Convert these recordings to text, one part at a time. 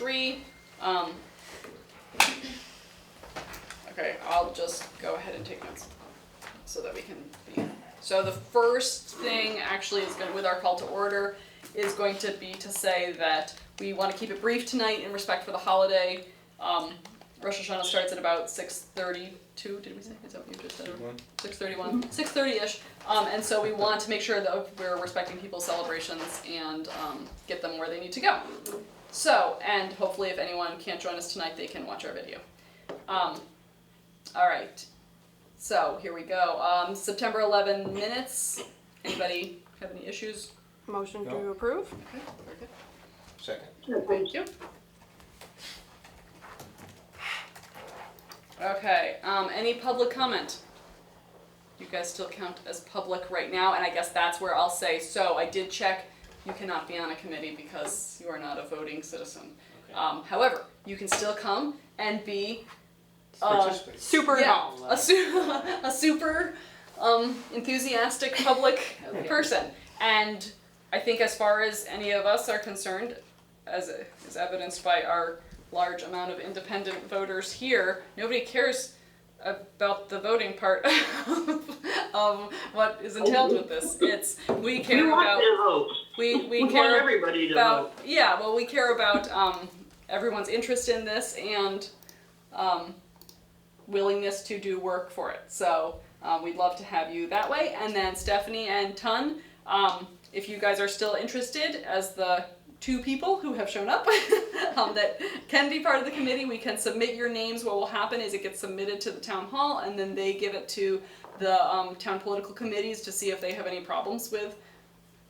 3. Okay, I'll just go ahead and take notes so that we can be. So the first thing actually is going with our call to order is going to be to say that we want to keep it brief tonight in respect for the holiday. Rosh Hashanah starts at about 6:32. Did we say? Is that what you just said? 6:31. 6:30-ish. And so we want to make sure that we're respecting people's celebrations and get them where they need to go. So, and hopefully if anyone can't join us tonight, they can watch our video. All right. So here we go. September 11 minutes. Anybody have any issues? Motion No. to approve. Okay, very good. Second. Thank you. Okay, any public comment? You guys still count as public right now, and I guess that's where I'll say, so I did check, you cannot be on a committee because you are not a voting citizen. Okay. However, you can still come and be Participate. Super yeah, involved. a super enthusiastic public person. And I think as far as any of us are concerned, as is evidenced by our large amount of independent voters here, nobody cares about the voting part of what is entailed with this. It's we care We want about to vote. we We want care everybody to about vote. yeah, well we care about everyone's interest in this and willingness to do work for it. So we'd love to have you that way. And then Stephanie and Tun, if you guys are still interested as the 2 people who have shown up that can be part of the committee, we can submit your names. What will happen is it gets submitted to the town hall and then they give it to the town political committees to see if they have any problems with.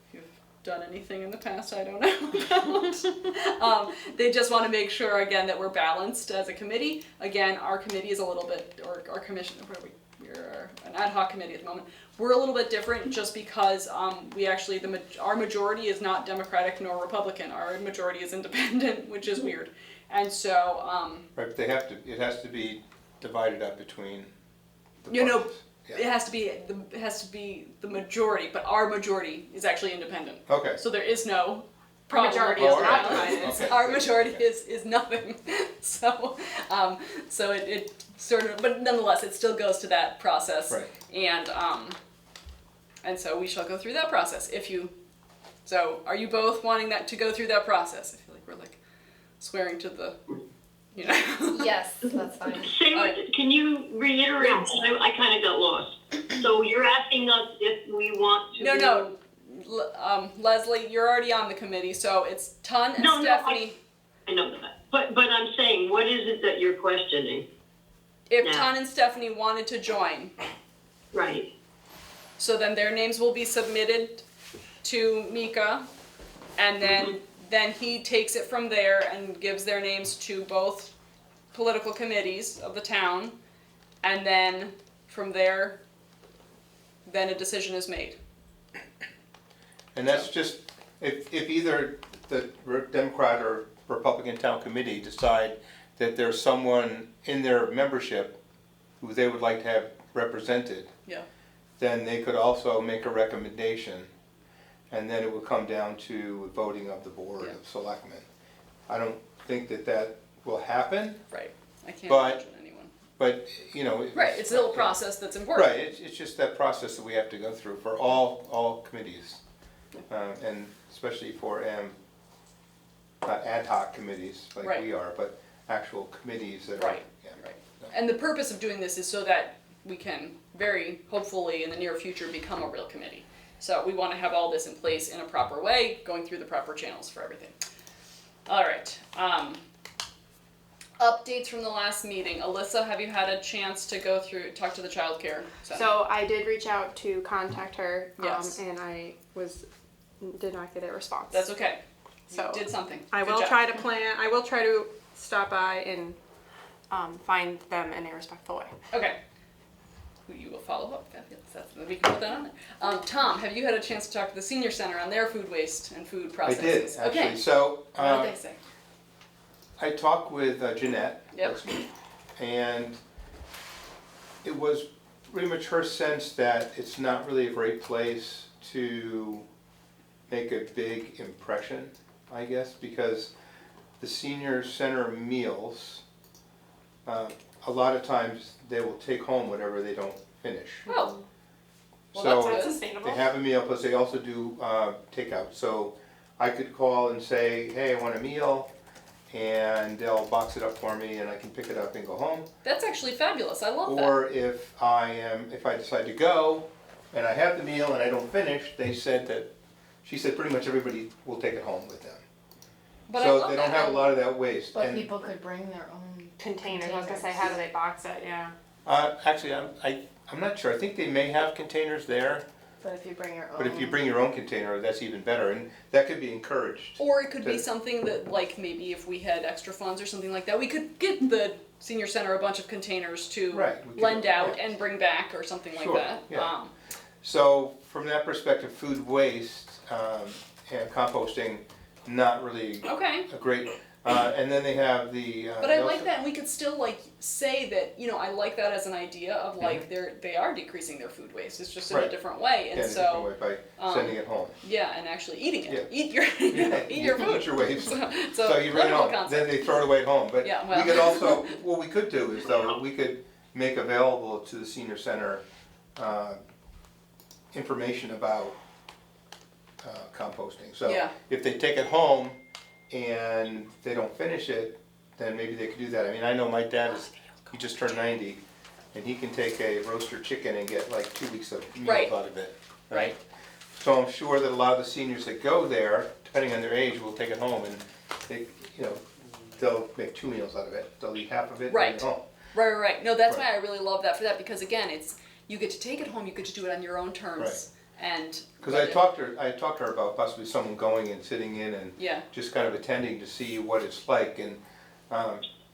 If you've done anything in the past, I don't know about. They just want to make sure again that we're balanced as a committee. Again, our committee is a little bit, or our commission, we're an ad hoc committee at the moment. We're a little bit different just because we actually, our majority is not Democratic nor Republican. Our majority is independent, which is weird. And so, Right, but it has to be divided up between the You know, parties. Yeah. it has to be the majority, but our majority is actually independent. Okay. So there is no problem. majority is with not that. divided. Okay. Our majority Okay. is nothing. So, so it sort of, but nonetheless, it still goes to that process. Right. And so we shall go through that process. So are you both wanting that to go through that process? I feel like we're like swearing to the, you know. Yes, that's fine. Say what, can you reiterate? I kind of got lost. So you're asking us if we want to. No. Leslie, you're already on the committee, so it's Tun and No, Stephanie. I know that. But I'm saying, what is it that you're questioning? If Yeah. Tun and Stephanie wanted to join, Right. so then their names will be submitted to Mika, and then he takes it from there and gives their names to both political committees of the town, and then from there, then a decision is made. And that's just, if either the Democrat or Republican town committee decide that there's someone in their membership who they would like to have represented, Yeah. then they could also make a recommendation, and then it would come down to voting of the board Yeah. of selectmen. I don't think that will happen, Right. I can't But- imagine anyone. but, you know. Right, it's still a process that's important. Right, it's just that process that we have to go through for all committees. And especially for, not ad hoc committees like Right. we are, but actual committees that are. Right, yeah. right. And the purpose of doing this is so that we can very hopefully in the near future become a real committee. So we want to have all this in place in a proper way, going through the proper channels for everything. All right. Updates from the last meeting. Alyssa, have you had a chance to talk to the childcare center? So I did reach out to contact her, Yes. and I did not get a response. That's okay. You So, did something. I Good will job. try to plan. I will try to stop by and find them in a respectful way. Okay. You will follow up. We can put that on there. Tom, have you had a chance to talk to the senior center on their food waste and food I processes? did, actually. Okay. So, What did they say? I talked with Jeanette Yep. this week, and it was pretty much her sense that it's not really a great place to make a big impression, I guess, because the senior center meals, a lot of times they will take home whatever they don't finish. Oh, well, So that's That's good. sustainable. they have a meal, plus they also do takeout. So I could call and say, hey, I want a meal, and they'll box it up for me, and I can pick it up and go home. That's actually fabulous. I love that. Or if I decide to go, and I have the meal and I don't finish, she said pretty much everybody will take it home with them. But I So love they don't that. have a lot of that waste. But And people could bring their own. Containers. I was gonna say, how do they box it? Yeah. actually, I'm not sure. I think they may have containers there, But if you bring your own. but if you bring your own container, that's even better, and that could be encouraged. Or it could be to- something that, like, maybe if we had extra funds or something like that, we could get the senior center a bunch of containers to Right, we could- lend out yeah. and bring back or something like Sure, that. yeah. So from that perspective, food waste and composting, not really Okay. a great. And then they have the. But I they like also- that, and we could still like say that, you know, I like that as an idea of like Mm-hmm. they are decreasing their food waste. It's just in Right. a different way, and Yeah, in a so different way by sending it home. yeah, and actually eating it. Yeah. Eat your eat your food. Eat your waste. So So you bring it political home, concept. then they throw it away at home. But Yeah, well. we could also, what we could do is though, we could make available to the senior center information about composting. So Yeah. if they take it home and they don't finish it, then maybe they could do that. I mean, I know my dad he just turned 90, and he can take a roaster chicken and get like 2 weeks of meals Right. out of it. Right. So I'm sure that a lot of the seniors that go there, depending on their age, will take it home and they, they'll make 2 meals out of it. They'll eat half of it and bring Right. it home. Right. No, that's Right. why I really love that for that, because again, it's you get to take it home, you get to do it on your own terms, and Because I talked to her about possibly someone going and sitting in and Yeah. just kind of attending to see what it's like. And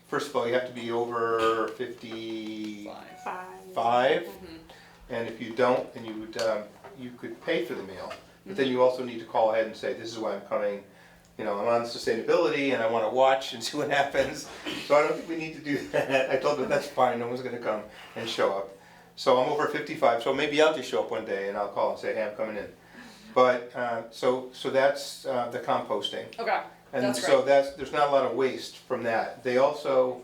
first of all, you have to be over 55, 5. and if you don't, then you could pay for the meal. But then you also need to call ahead and say, this is why I'm coming. I'm on sustainability and I want to watch and see what happens. So I don't think we need to do that. I told them that's fine, no one's going to come and show up. So I'm over 55, so maybe I'll just show up one day and I'll call and say, hey, I'm coming in. But, so that's the composting. Okay. And That's so great. there's not a lot of waste from that. They also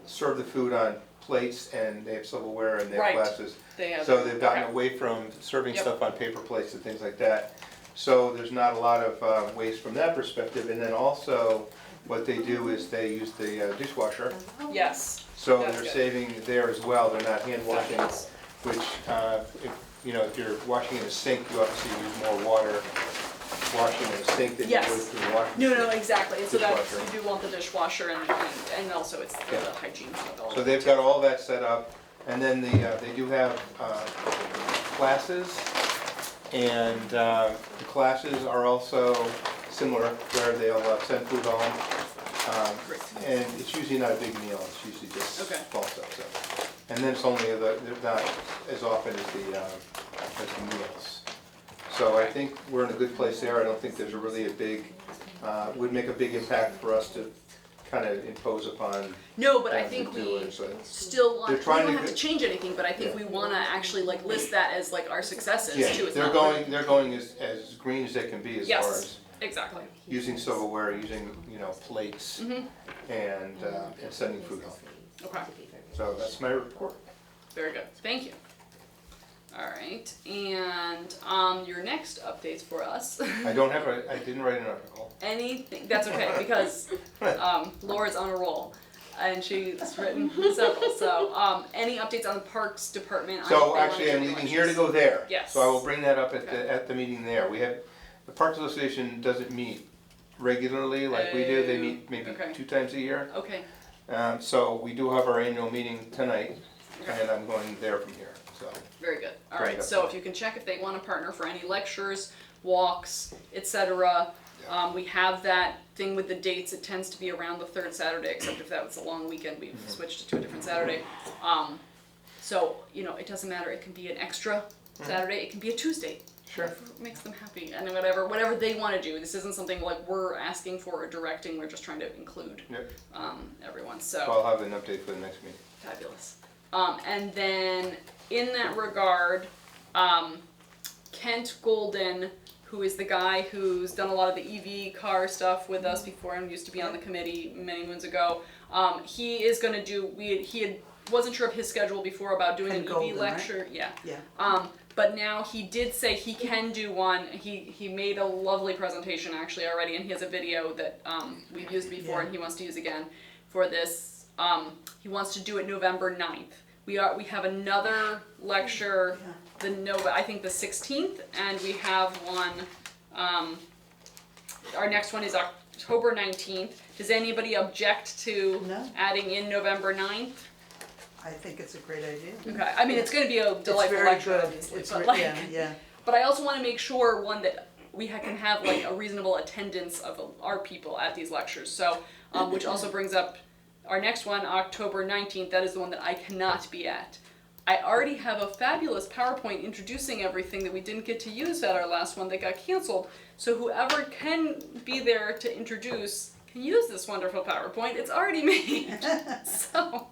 serve the food on plates and they have silverware and they have Right. glasses. They have. So they've gotten okay. away from serving Yep. stuff on paper plates and things like that. So there's not a lot of waste from that perspective. And then also, what they do is they use the dishwasher. Yes. So That's they're good. saving there as well. They're not hand washing, Fabulous. which, if you're washing in a sink, you obviously use more water washing in a sink than you Yes. would through the washing No, machine. exactly. So that Dishwasher. you do want the dishwasher and also it's the Yeah. hygiene of all. So they've got all that set up, and then they do have classes, and the classes are also similar, where they'll send food home. Great. And it's usually not a big meal, it's usually just Okay. small stuff, so. And then it's only, they're not as often as the meals. So I think we're in a good place there, I don't think there's really a big, would make a big impact for us to kind of impose upon No, but I them think to do we it, so. still want. They're We trying don't to have to get- change anything, but I think Yeah. we want to actually like list that as like our successes Yeah, too. It's they're not going as green as they can be as Yes. far as exactly. using silverware, using, plates, Mm-hmm. and sending food home. Okay. So that's my report. Very good. Thank you. All right, and your next updates for us. I didn't write an article. Anything that's okay because Laura's on a roll, and she's written several. So any updates on the Parks Department? on if they So wanna actually, do I'm leaving here to elections? go there. Yes. So I will bring that up at Okay. the meeting there. The Parks Association doesn't meet regularly like we do. They meet maybe Okay. 2 times a year. Okay. So we do have our annual meeting tonight, Okay. and I'm going there from here, so. Very good. All Bring right. it up So there. if you can check if they want to partner for any lectures, walks, etc. We have that thing with the dates. It tends to be around the third Saturday, except if that was a long weekend, we've Mm-hmm. switched it to a different Saturday. So it doesn't matter. It can be an extra Saturday. It can be a Tuesday. Mm-hmm. Sure. Whatever makes them happy, and whatever they want to do. This isn't something like we're asking for or directing. We're just trying to include Yep. everyone. So So I'll have an update for the next meeting. fabulous. And then in that regard, Kent Golden who is the guy who's done a lot of the EV car stuff with us before and used to be on the committee many moons ago. He is going to do. Wasn't sure of his schedule before about doing Ken an Golden, EV right? lecture. Yeah. Yeah. But now he did say he can do one. He made a lovely presentation actually already, and he has a video that we've used before and he wants to use again for this. He wants to do it November 9th. We have another lecture I think the 16th, and we have one. Our next one is October 19th. Does anybody object to No. adding in November 9th? I think it's a great idea. Okay, I mean, it's gonna be a delightful very lecture, good. obviously, It's but re- like, yeah. but I also wanna make sure, one, that we can have like a reasonable attendance of our people at these lectures, so, which also brings up our next one, October 19th, that is the one that I cannot be at. I already have a fabulous PowerPoint introducing everything that we didn't get to use at our last one that got canceled, so whoever can be there to introduce can use this wonderful PowerPoint, it's already made, so.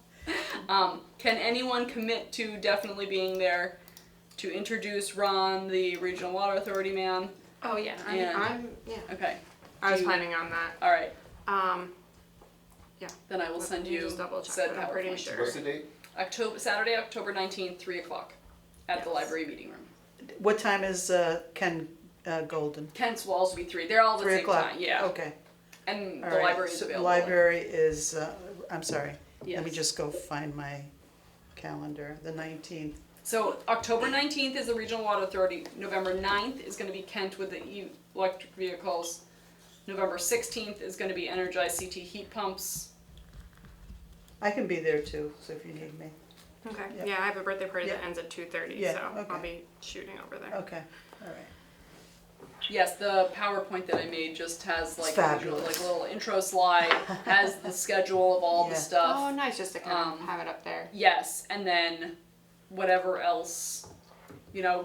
Can anyone commit to definitely being there to introduce Ron, the Regional Water Authority man? Oh yeah, And- yeah. Okay, I was Do- planning on that. all right. Then I will send Let me you just double check, said but I'm pretty PowerPoint. sure. What's the date? Saturday, October 19th, 3:00 at the library meeting room. What time is Ken Golden? Kent's will also be 3. They're all at the 3 same o'clock. time. Yeah, Okay. and All the right. library is So available. Library is, I'm sorry. Yes. Let me just go find my calendar. The 19th. So October 19th is the Regional Water Authority. November 9th is going to be Kent with the electric vehicles. November 16th is going to be Energized CT heat pumps. I can be there too, so if you need me. Okay. Yep. Yeah, I have a birthday party that Yep. ends at 2:30, Yeah, so okay. I'll be shooting over there. Okay, all right. Yes, the PowerPoint that I made just has like It's fabulous. like a little intro slide, has the schedule of all the Yeah. stuff. Oh, nice, just to kind of Um, have it up there. Yes, and then whatever else,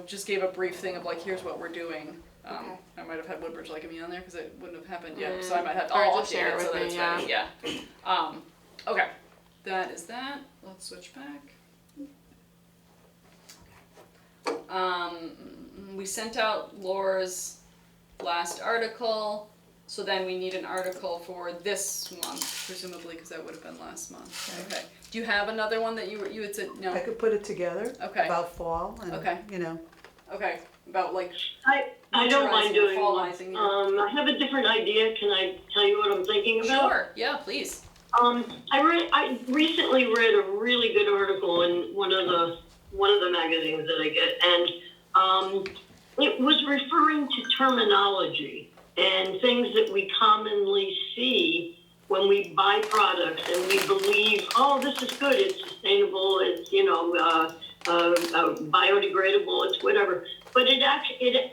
just gave a brief thing of like, here's what we're doing. Okay. I might have had Woodbridge liking me on there because it wouldn't have happened yet, so I might have. Or I'll just update share it it so with that it's me, ready. Yeah. Okay, that is that. Let's switch back. We sent out Laura's last article, so then we need an article for this month, presumably, because that would have been last month. Okay. Do you have another one that you had said no? I could put it together. Okay. About fall and, Okay. Okay, about like. I don't mind winterizing or doing one. fallizing. I have a different idea. Can I tell you what I'm thinking about? Sure. Yeah, please. I recently read a really good article in one of the magazines that I get, and it was referring to terminology and things that we commonly see when we buy products and we believe, oh, this is good, it's sustainable, it's biodegradable, it's whatever. But it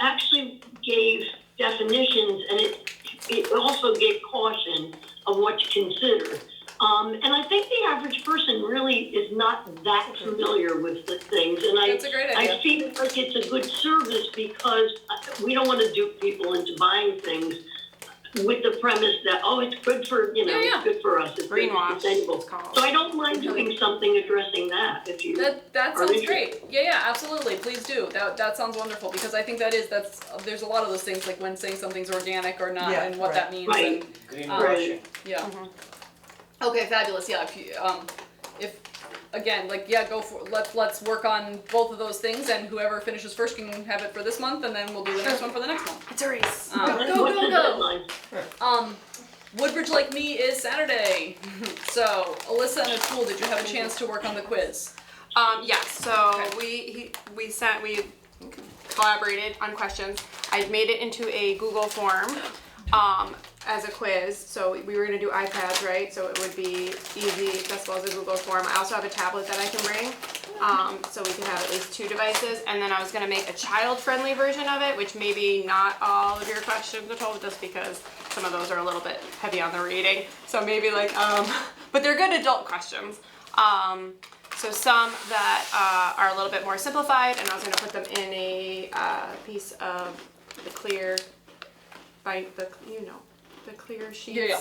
actually gave definitions, and it also gave caution of what to consider. And I think the average person really is not that familiar with the things. And That's a great idea. I feel like it's a good service because we don't want to dupe people into buying things with the premise that, oh, it's good for, Yeah. it's good for us. It's good, Greenwash, it's sustainable. it's called. So I don't mind doing something addressing that if you. That Are sounds interested. great. Yeah, absolutely. Please do. That sounds wonderful because I think there's a lot of those things like when saying something's organic or not Yeah, and what right. that means Right. and Right. yeah. Okay, fabulous. Yeah, if again, like, yeah, go for let's work on both of those things, and whoever finishes first can have it for this month, and then we'll do the next one for the next month. It's a race. What's the deadline? Woodbridge Like Me is Saturday. So, Alyssa and Atul, did you have a chance to work on the quiz? Yes, so we collaborated on questions. I made it into a Google form as a quiz. So we were gonna do iPads, right? So it would be easy, accessible as a Google form. I also have a tablet that I can bring. So we could have at least 2 devices. And then I was gonna make a child-friendly version of it, which maybe not all of your questions are told, just because some of those are a little bit heavy on the reading. So maybe like, but they're good adult questions. So some that are a little bit more simplified, and I was going to put them in a piece of the clear, the clear sheets. Yeah.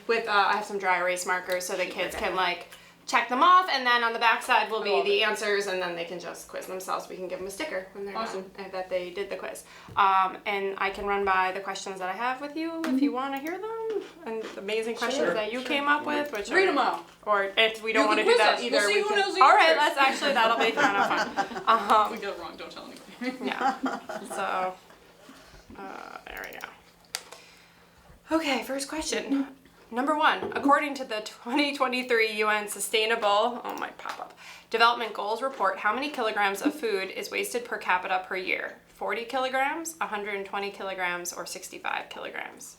With I have some dry erase markers, so the kids can like check them off, and then on the back side will I be love the it. answers, and then they can just quiz themselves. We can give them a sticker when they're Awesome. done that they did the quiz. And I can run by the questions that I have with you if you want to hear them, and the amazing questions Sure, that you came up with, which Read are, them out. or if we don't You want to can do quiz that us. either, We'll see who can. knows the All right, answers. that'll be kind of fun. If we get it wrong, don't tell anybody. Yeah. So, there we go. Okay, first question. Number 1, according to the 2023 UN Sustainable, Development Goals report, how many kilograms of food is wasted per capita per year? 40 kilograms, 120 kilograms, or 65 kilograms?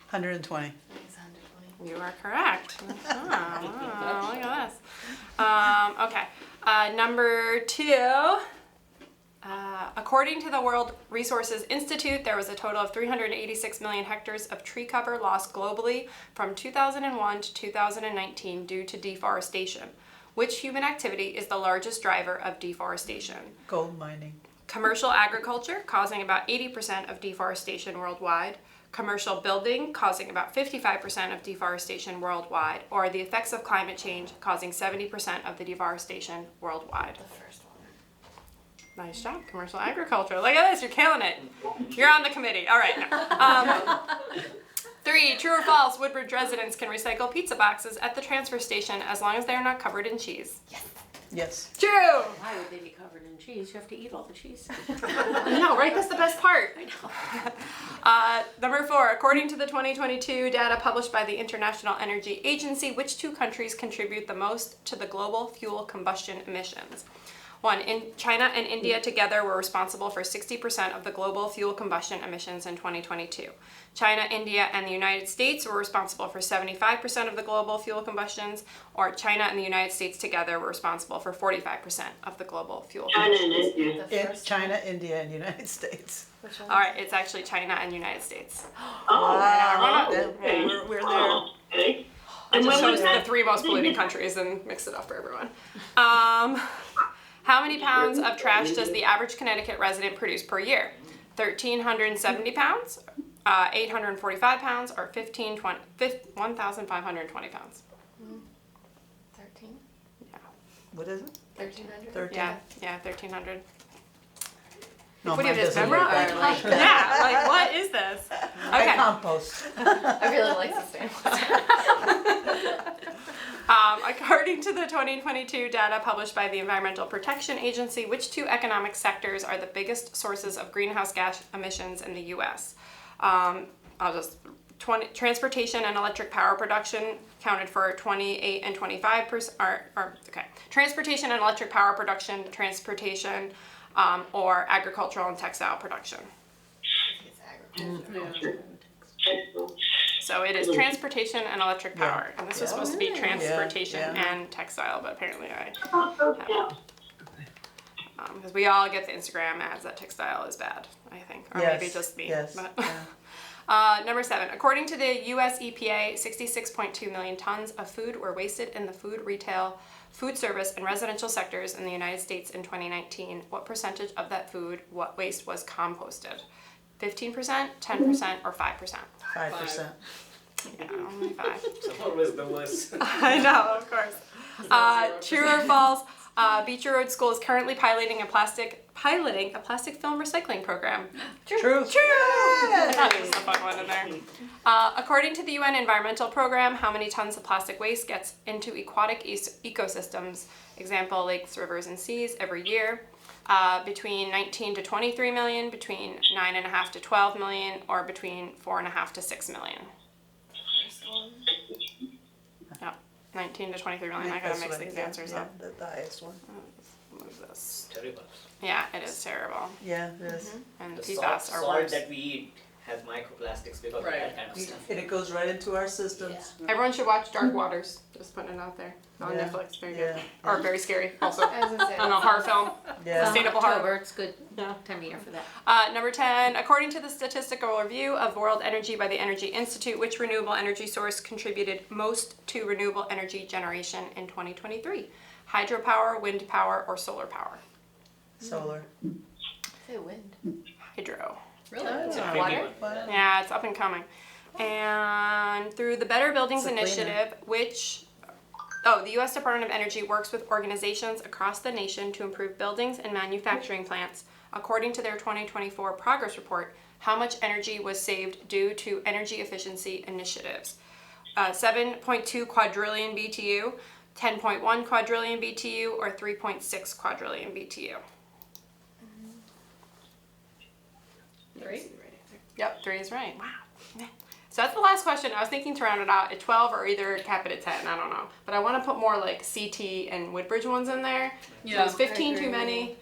120. You are correct. Wow, look at this. Okay, number 2. According to the World Resources Institute, there was a total of 386 million hectares of tree cover lost globally from 2001 to 2019 due to deforestation. Which human activity is the largest driver of deforestation? Gold mining. Commercial agriculture, causing about 80% of deforestation worldwide. Commercial building, causing about 55% of deforestation worldwide. Or the effects of climate change, causing 70% of the deforestation worldwide. Nice job, commercial agriculture. Look at this, you're killing it. You're on the committee. All right. 3, true or false, Woodbridge residents can recycle pizza boxes at the transfer station as long as they are not covered in cheese. Yes. True. Why would they be covered in cheese? You have to eat all the cheese. I know, right? That's the best part. Number 4, according to the 2022 data published by the International Energy Agency, which 2 countries contribute the most to the global fuel combustion emissions? 1, China and India together were responsible for 60% of the global fuel combustion emissions in 2022. China, India, and the United States were responsible for 75% of the global fuel combustions, or China and the United States together were responsible for 45% of the global fuel China and combustions. India. It's China, India, and United States. All right, it's actually China and United States. Oh, Wow. okay. We're there. Oh, okay. It And just when shows was the that? 3 most polluted countries and mix it up for everyone. How many pounds of trash does the average Connecticut resident produce per year? 1,370 pounds, 845 pounds, or 1,520 pounds? 13? What is it? 1300? 13? Yeah, 1,300. No, What do you mine have this doesn't work memorized? that way. Yeah, like what is this? I Okay. compost. I really like the stand. According to the 2022 data published by the Environmental Protection Agency, which 2 economic sectors are the biggest sources of greenhouse gas emissions in the U.S.? Transportation and electric power production counted for 28 and 25%. Transportation and electric power production, or agricultural and textile production. It's agriculture. So it is transportation and electric Yeah. power, and this was Yeah. supposed to be transportation Yeah. and textile, but apparently I Yeah. because we all get the Instagram ads that textile is bad, I think, or maybe just me. Yes. But. Yeah. Number 7, according to the U.S. EPA, 66.2 million tons of food were wasted in the food, retail, food service, and residential sectors in the United States in 2019. What percentage of that food waste was composted? 15%, 10%, or 5%? 5%. Yeah, only 5. Always the worst. I know, of course. True or false? Beecher Road School is currently piloting a plastic film recycling program. True. I thought there was a fun one in there. According to the UN Environmental Program, how many tons of plastic waste gets into aquatic ecosystems, example lakes, rivers, and seas, every year? Between 19 to 23 million, between 9.5 to 12 million, or between 4.5 to 6 million. Yeah, 19 to 23 million. I gotta That's mix what I these got. answers Yeah, up. the highest one. What is this? Terrible. Yeah, it is terrible. Yeah, it is. And The PFAS are salt worse. that we eat has microplastics because Right. of that kind of stuff. And it goes right into our systems. Everyone should watch Dark Waters. Just putting it out there on Yeah. Netflix. Very Yeah. good. Or very scary. Also, I was gonna say. I don't know, horror film. Yeah. Sustainable horror. October, it's good Yeah. time of year for that. Number 10, according to the statistical review of World Energy by the Energy Institute, which renewable energy source contributed most to renewable energy generation in 2023? Hydropower, wind power, or solar power? Solar. Say wind. Hydro. Really? It's a Yeah. tricky Water? one. Yeah, it's up and coming. And through the Better Buildings It's a cleaner. Initiative, which The U.S. Department of Energy works with organizations across the nation to improve buildings and manufacturing plants. According to their 2024 progress report, how much energy was saved due to energy efficiency initiatives? 7.2 quadrillion BTU, 10.1 quadrillion BTU, or 3.6 quadrillion BTU? 3? Yep, 3 is right. Wow. So that's the last question. I was thinking to round it out at 12 or either cap it at 10. I don't know. But I want to put more like CT and Woodbridge ones in there. Yeah, So is 15 I too agree. many?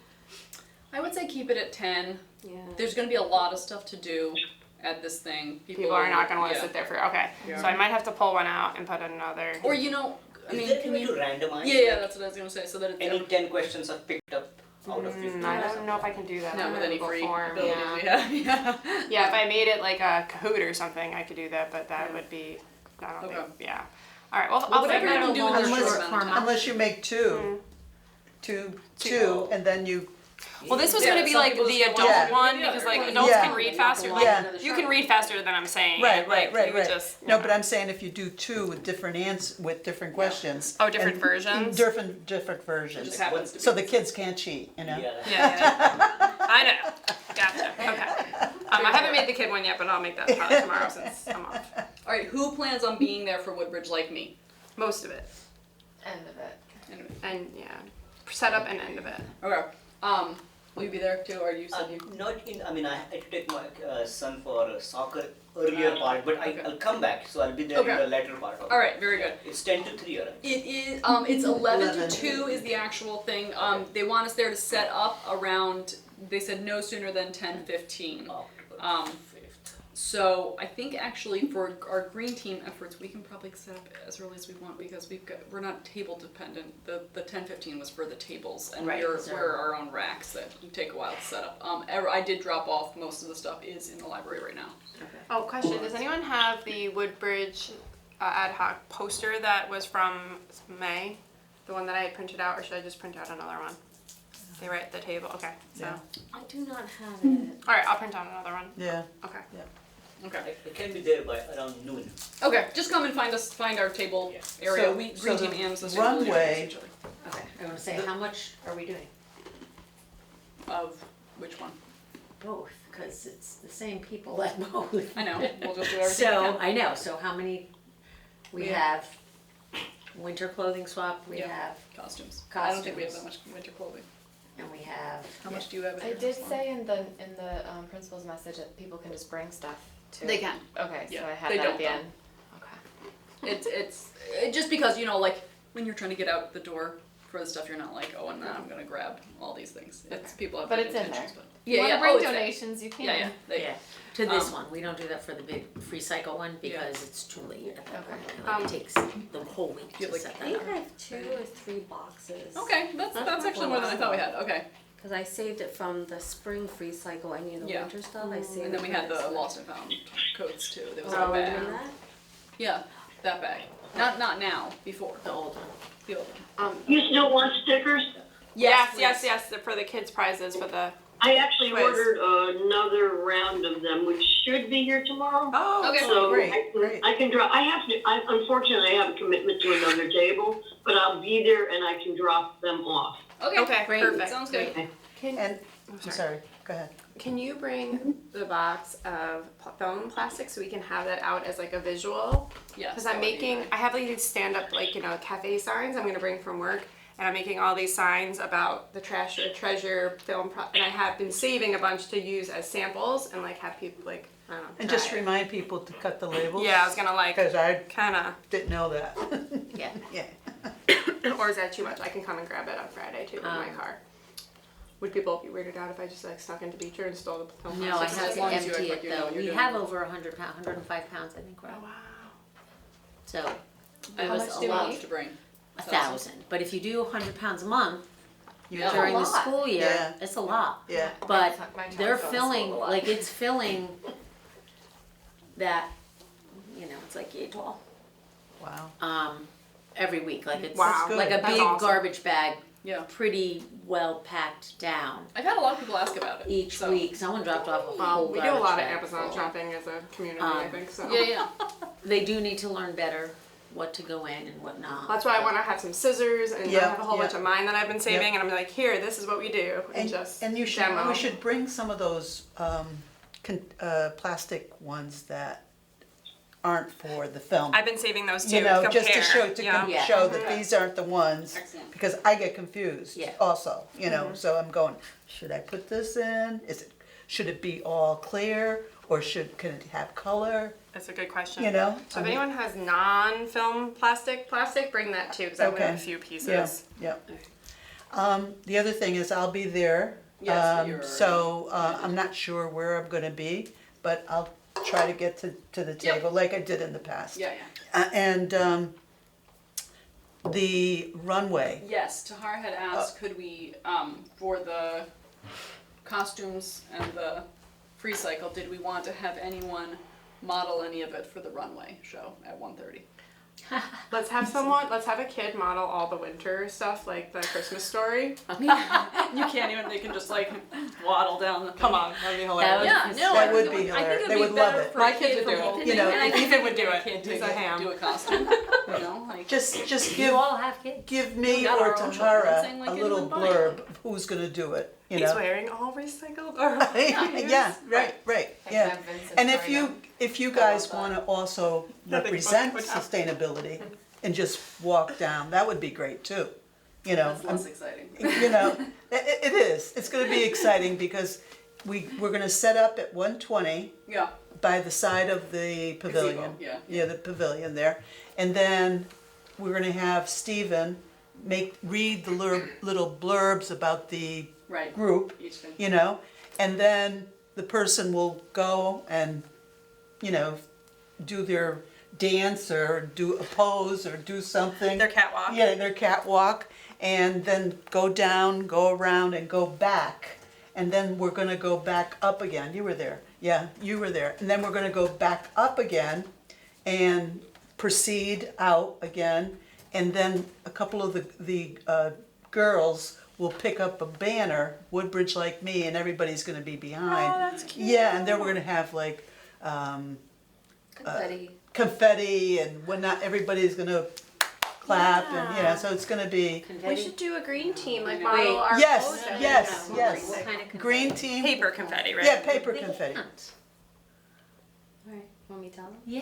I would say keep it at 10. Yeah. There's going to be a lot of stuff to do at this thing. People are not going to want to yeah. sit there for. Okay. Yeah. So I might have to pull one out and put another. Or I Is mean, there can any way you? to randomize? Yeah, that's what I was going to say. So that it's Any 10 questions are picked up out of 15. I don't know if I can do that. not on with a any Google free form. abilities Yeah. we have. Yeah. Yeah, if I made it like a Kahoot or something, I could do that. But that would be. I don't Okay. think. Yeah. All right. Well, Well, I'll whatever figure you it can out. do with a Unless- short amount of time. Unless you make two, two, and then you, Well, this was Yeah, going to be some like people the just adult want to one do the because other. like adults Yeah. can read faster. Like Yeah. you can read faster than I'm saying. right, it. right, Like, right, you would right. just, No, you but know. I'm saying if you do two with different with different questions. Oh, different and- versions? Different It versions. just happens to be. So the kids can't cheat, you know? Yeah. Yeah. I know. Gotcha. Okay. I haven't made the kid one yet, but I'll make that probably tomorrow since I'm off. All right, who plans on being there for Woodbridge like me? Most of it, End of it. Anyway. and yeah, setup and end of it. Okay. Will you be there too, or you said you? Not in. I mean, I had to take my son for soccer earlier part, but okay. I'll come back, so I'll be there Okay. in the later part of All it. right, very good. It's 10 to 3, right? It is. It's 11 to 11. 2 is the actual thing. They want us there to set up around. They said no sooner than 10:15. October 5th. So I think actually for our green team efforts, we can probably set up as early as we want because we're not table dependent. The 10:15 was for the tables, and Right, so- we're our own racks that take a while to set up. I did drop off most of the stuff is in the library right now. Oh, question. Does anyone have the Woodbridge ad hoc poster that was from May? The one that I had printed out, or should I just print out another one? They were at the table. Okay. So. Yeah. I do not have it. All right, I'll print out another one. Yeah. Okay. Okay. I can be there by around noon. Okay. Just come and find our table Yeah. area. So- Green so team the and the runway- each other. Okay, I want to say, how much are we doing? Of which one? Both, because it's the same people at both. I know. We'll just do everything. So, we can. I know, so how many, we Yeah. have winter clothing swap, we Yeah. have, Costumes. I don't think we have that much Costumes. winter clothing. and we have. How much do you have? in I your did house? say in the principal's message that people can just bring stuff too. They can. Okay, Yeah, so I had they that don't, at the though. end. Okay. It's just because like when you're trying to get out the door for the stuff, you're not like, oh, and now I'm gonna grab all these things. It's people have But good it's in intentions, there. but If you wanna oh, bring it's there. donations, you can. Yeah, yeah. Yeah, to this Um, one, we don't do that for the big free cycle one Yeah. because it's too late at that Okay. point. Like, it takes the whole week You to have, set like, that up. have 2 or 3 boxes. Okay, that's actually more than I thought we had. Okay, Because I saved it from the spring free cycle, any of the Yeah. winter stuff, I saved it. and then we for had the this one. lost and found codes too. There was Oh, a we're bag. doing that? Yeah, that bag. Not now. Before The old one. the old one. You still want stickers? Yes. They're for the kids' prizes for the. I actually Quiz. ordered another round of them, which should be here tomorrow. Oh. Okay. So great, I great. can drop. Unfortunately, I have a commitment to another table, but I'll be there and I can drop them off. Okay. Okay. Great. Perfect. Sounds good. And, I'm I'm sorry, go ahead. Can you bring the box of film plastic so we can have that out as like a visual? Yes. Because that I'm would be making, great. I have like these stand-up like cafe signs I'm gonna bring from work, and I'm making all these signs about the trash or treasure film, and I have been saving a bunch to use as samples and like have people like I don't know. And just try it. remind people to cut the labels. Yeah, I was gonna like Because I kind didn't know that. Yeah. Yeah. of, or is that too much? I can come and grab it on Friday too in my car. Would people be weirded out if I just like snuck into Beecher and stole the film No, I plastic? have as to long as you empty act like it you know though. what you're We doing. have over 105 pounds, I think, Oh right? wow. So, How it was much a do we lot. need to bring? 1,000. But if you do 100 pounds a month Yeah. during the lot. school year, Yeah. it's a lot. Yeah. But My child's they're going to filling, school a lot. like it's filling that, it's like yay tall. Wow. Every week, like it's Wow. like a That's big awesome. garbage bag, Yeah. pretty well packed down I've had a lot of people ask about it. each so. week. Someone dropped off a whole We do a garbage lot of bag Amazon full. shopping as a community, I think so. Yeah, yeah. They do need to learn better what to go in and what not. That's why I want to have some scissors and I Yeah, have a whole yeah. bunch of mine that I've been saving, and I'm like, here, this is what we do, and just you should, demo. we should bring some of those, plastic ones that aren't for the film. I've been saving those too. You know, compare. just to show, Yeah. show that these aren't the ones, Excellent. because I get confused Yeah. also, you know, so I'm going, should I put this in? Should it be all clear, or can it have color, That's a good question. you know? So if anyone has non-film plastic, bring that too, because I have Okay. a few pieces. Yeah, yeah. The other thing is I'll be there. Yes, you're So, I'm not sure where I'm gonna be, but I'll try to get to the table like I did in the past. Yeah, yeah. And, the runway, Yes, Tahar had asked, could we, for the costumes and the free cycle, did we want to have anyone model any of it for the runway show at 1:30? Let's have a kid model all the winter stuff, like the Christmas story. You can't even, they can just like waddle down the thing. Come on, that'd be hilarious. Yeah, no, That I would think be it I think hilarious. it'd They be would love better it. for My a kid kid would from do it. both. You know, And I think Ethan would we do get a it. kid to He's a ham. do a costume, you know, like. just You give, all have kids. give me We got or our own Tahara children, same like a little anyone buying blurb one. of who's gonna do it, you He's know? wearing all recycled or Yeah, right, yeah. have Vincent And sorry if you guys wanna also Yeah, they represent both would have. sustainability and just walk down, that would be great too, you know? That's less exciting. You know, it is, it's gonna be exciting because we're gonna set up at 1:20 Yeah, by the side of the pavilion. yeah. Yeah, the pavilion there. And then we're gonna have Stephen read the little blurbs about the right, group, each thing. you know, and then the person will go and, you know, do their dance or do a pose or do something. their catwalk. Yeah, their catwalk, and then go down, go around, and go back. And then we're gonna go back up again. You were there. Yeah, you were there. And then we're gonna go back up again and proceed out again. And then a couple of the girls will pick up a banner, Woodbridge Like Me, and everybody's gonna be behind. Oh, that's cute. Yeah, and then we're gonna have like Confetti. confetti, and when not everybody's gonna clap, and yeah, so it's gonna be We should do a green team, like Wait. model our yes, clothes. yes, What yes. kind of confetti? Green team. Paper confetti, right? Yeah, paper confetti. Alright, want me to tell them? Yeah,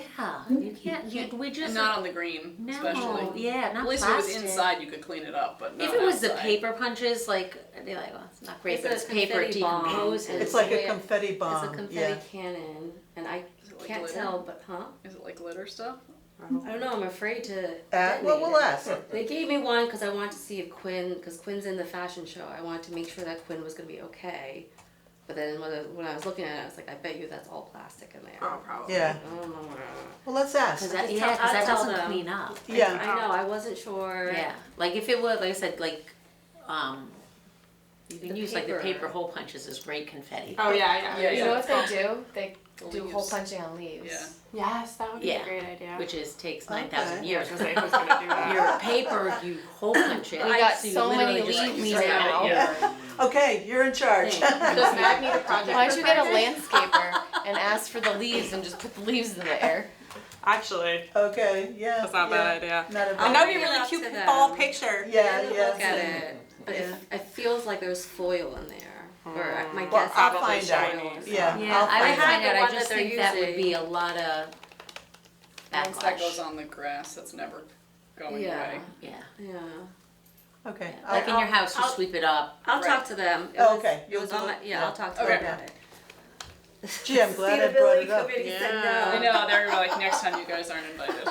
you can't. We just And not on the green, no. especially. Yeah, not At least plastic. if it was inside, you could clean it up, but not If it was the outside. paper punches, like they're like, well, it's not great, It's but a it's paper confetti bomb. decomposes. It's like a Yeah. confetti bomb. It's a confetti Yeah. cannon, and I Is it like can't glitter? tell, but Is it like glitter stuff? I don't know. I'm afraid to. Well, detonate we'll it. ask. They gave me one because I wanted to see if because Quinn's in the fashion show. I wanted to make sure that Quinn was gonna be okay. But then when I was looking at it, I was like, I bet you that's all plastic in there. Oh, probably. Yeah. I don't know. Well, let's ask. Cause that, Just yeah, tell- 'cause I'll that tell doesn't them. clean up. Yeah. I know. I wasn't sure. Yeah, like if it was, like I said, you can The use like the paper. paper hole punches as great confetti. Oh yeah. Yeah, You know what they do? They The do leaves. hole punching on leaves. Yeah. Yes, that would be Yeah. a great idea. Which takes Okay. 9,000 Yeah, I years. was gonna say, who's gonna do that? Your paper, you hole punch it. We got so you so many literally just leaves clean it now. out. Yeah. Okay, you're in charge. Thanks. Does Mag need a project? Why don't you get a for landscaper and ask for the leaves and just put the leaves in the air? Actually, Okay, yeah. that's not a yeah. bad idea. Not a And bad that would be a Bring it really up cute to them. fall picture. Yeah, yeah. Look at it. But Yeah. it feels like there's foil in there. Or my Well, guess I'll is find it's out. foil. Yeah, Yeah, I'll I would find out. find out. The I one just that they're think that would using. be a lot of Once that backlash. goes on the grass, that's never going Yeah. away. Yeah. Yeah. Okay. Like in your house, you I'll- sweep it up. I'll Right. talk to them. It Oh, was- okay. It was on my, yeah, I'll talk to Okay. them about it. Gee, I'm glad I brought it up. Committee said Yeah. I no. know, they're like, next time you guys aren't invited.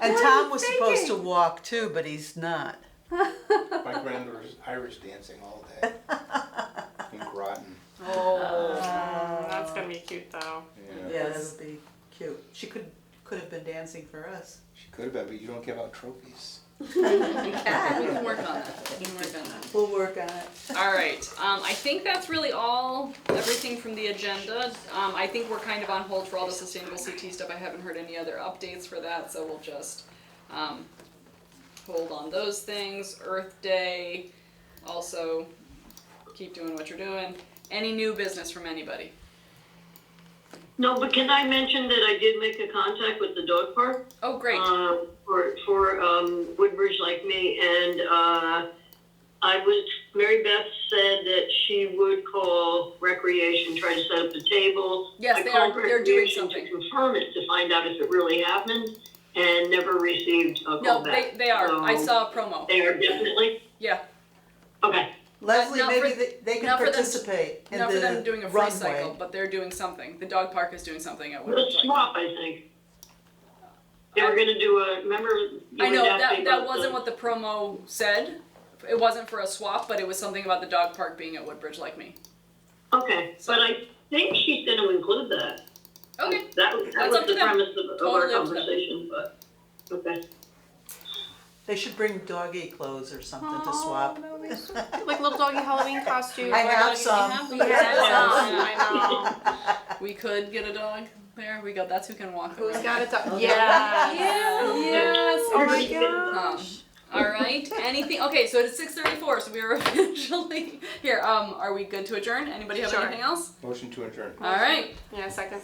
And Tom was supposed to walk too, but he's not. My granddaughter's Irish dancing all day in Groton. That's gonna be cute though. Yeah, that would be cute. She could have been dancing for us. She could have been, but you don't give out trophies. We can work on that. We can work on that. We'll work on it. All right. I think that's really everything from the agenda. I think we're kind of on hold for all the sustainable CT stuff. I haven't heard any other updates for that, so we'll just hold on those things. Earth Day, also keep doing what you're doing. Any new business from anybody? No, but can I mention that I did make a contact with the dog park? Oh, great. For Woodbridge Like Me, and Mary Beth said that she would call Recreation, try to set up a table. Yes, I they called are. They're doing Recreation something. to confirm it, to find out if it really happened, and never received a No, call back. they are. I So, saw a promo. They are definitely? Yeah. Okay. Leslie, not maybe for- they can not for them- participate in Not for them the doing a free cycle, runway. but they're doing something. The dog park is doing something at The Woodbridge Like Me. swap, I think. They were gonna do remember? you I know were asking that about wasn't what the promo said. It wasn't for a swap, but it was something about the dog park being at Woodbridge Like Me. Okay, but I think she's gonna include that. Okay. That That's was up to the them. premise of our Totally up to them. conversation, but, okay. They should bring doggy clothes or something to swap. Like little doggy Halloween costume. I have some. We have some, I know. We could get a dog. There we go. That's who can walk Who's away. got a dog? Yeah. Yes. Oh my gosh. All right. Anything? Okay. So it's 6:34. So we are officially here. Are we good to adjourn? Anybody have Sure. anything else? Motion to adjourn. All right. Yeah, second.